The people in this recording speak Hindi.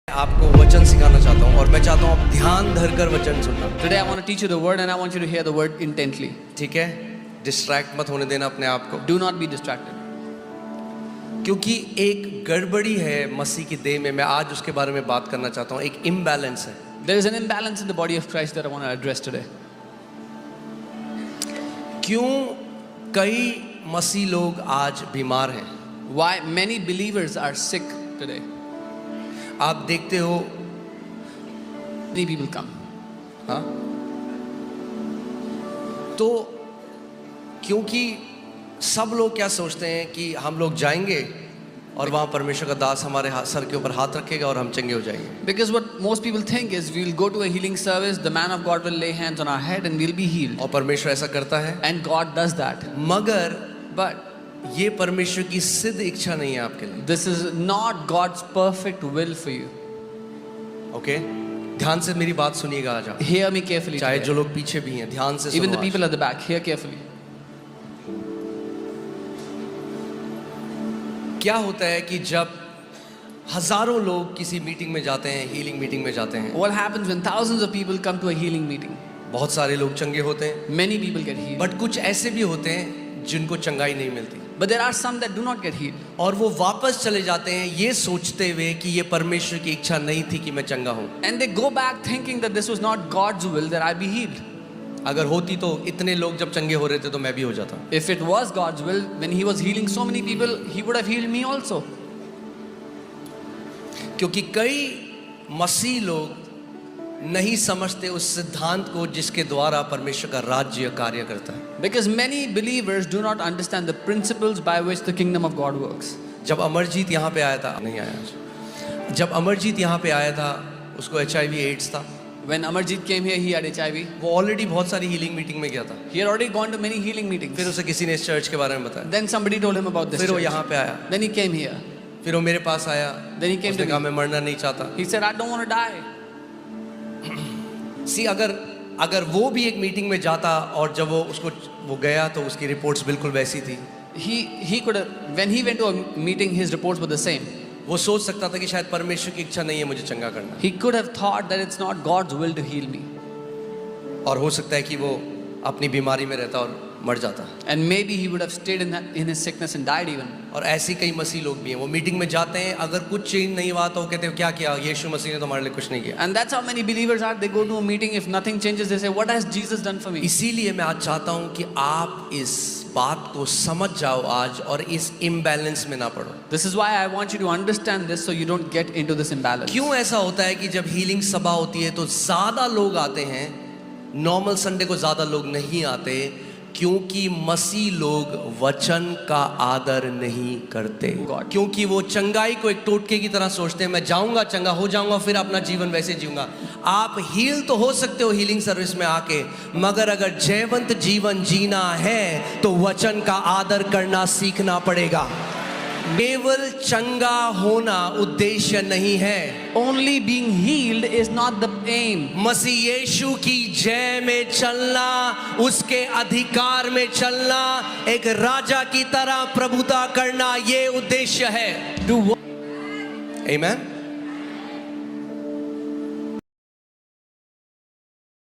आपको वचन सिखाना चाहता हूँ और मैं चाहता हूँ आप ध्यान धरकर वचन सुनना। Today I want to teach you the word and I want you to hear the word intently. ठीक है, डिस्ट्रैक्ट मत होने देना अपने आप को, Do not be distracted. क्योंकि एक गड़बड़ी है मसीह की देह में। मैं आज उसके बारे में बात करना चाहता हूँ। एक इम्बैलेंस है। There is an imbalance in the body of Christ that I want to address today. क्यों कई मसीह लोग आज बीमार हैं? Why many believers are sick today. आप देखते हो Many people come. हाँ, तो क्योंकि सब लोग क्या सोचते हैं कि हम लोग जाएंगे और वहाँ परमेश्वर का दास हमारे सर के ऊपर हाथ रखेगा और हम चंगे हो जाएंगे। Because what most people think is we'll go to a healing service, the man of God will lay hands on our head and we'll be healed. और परमेश्वर ऐसा करता है, And God does that. मगर But ये परमेश्वर की सिद्ध इच्छा नहीं है आपके लिए। this is not God's perfect will for you. Okay, ध्यान से मेरी बात सुनिएगा आज आप। Hear me carefully. चाहे Today. जो लोग पीछे भी हैं, ध्यान से Even सुनो the आज। people at the back, hear carefully. क्या होता है कि जब हजारों लोग किसी मीटिंग में जाते हैं, हीलिंग मीटिंग में जाते हैं, What happens when thousands of people come to a healing meeting? बहुत सारे लोग चंगे होते हैं, Many people get healed. But कुछ ऐसे भी होते हैं जिनको चंगाई नहीं मिलती But there are some that do not get healed. और वो वापस चले जाते हैं ये सोचते हुए कि ये परमेश्वर की इच्छा नहीं थी कि मैं चंगा हूँ। And they go back thinking that this was not God's will that I be healed. अगर होती तो इतने लोग जब चंगे हो रहे थे तो मैं भी हो जाता। If it was God's will, when He was healing so many people, He would have healed me also. क्योंकि कई मसीह लोग नहीं समझते उस सिद्धांत को जिसके द्वारा परमेश्वर का राज्य कार्य करता है। Because many believers do not understand the principles by which the kingdom of God works. जब अमरजीत यहाँ पे आया था, नहीं आया आज। जब अमरजीत यहाँ पे आया था उसको HIV एड्स था। When Amarjit came here, he had HIV. वो ऑलरेडी बहुत सारी हीलिंग मीटिंग में गया था। He had already gone to many healing meetings. फिर उसे किसी ने इस चर्च के बारे में बताया। Then somebody told him about this फिर वो church. यहाँ पे आया। Then he came here. फिर वो मेरे पास आया। Then he came उसने to कहा me. मैं मरना नहीं चाहता। He said, I don't want to die. सी अगर वो भी एक मीटिंग में जाता और जब वो गया तो उसकी रिपोर्ट्स बिल्कुल वैसी थी। He could have, when he went to a meeting, his reports were the same. वो सोच सकता था कि शायद परमेश्वर की इच्छा नहीं है मुझे चंगा करना, He could have thought that it's not God's will to heal me. और हो सकता है कि वो अपनी बीमारी में रहता और मर जाता। And maybe he would have stayed in his sickness and died even. और ऐसी कई मसीह लोग भी हैं, वो मीटिंग में जाते हैं, अगर कुछ चेंज नहीं हुआ तो वो कहते हैं क्या किया, यीशु मसीह ने तो हमारे लिए कुछ नहीं किया। And that's how many believers are. They go to a meeting, if nothing changes, they say, what has Jesus done for me? इसीलिए मैं आज चाहता हूँ कि आप इस बात को समझ जाओ आज और इस इम्बैलेंस में ना पड़ो। This is why I want you to understand this so you don't get into this imbalance. क्यों ऐसा होता है कि जब हीलिंग सभा होती है तो ज्यादा लोग आते हैं, नॉर्मल संडे को ज्यादा लोग नहीं आते, क्योंकि मसीह लोग वचन का आदर नहीं करते। क्योंकि वो चंगाई को एक टोटके की तरह सोचते हैं, मैं जाऊंगा चंगा हो जाऊंगा फिर अपना जीवन वैसे जीऊंगा। आप हील तो हो सकते हो हीलिंग सर्विस में आके, मगर अगर जयवंत जीवन जीना है तो वचन का आदर करना सीखना पड़ेगा। केवल चंगा होना उद्देश्य नहीं है। Only being healed is not the aim. मसीह यीशु की जय में चलना, उसके अधिकार में चलना, एक राजा की तरह प्रभुता करना, ये उद्देश्य है। Do आमेन।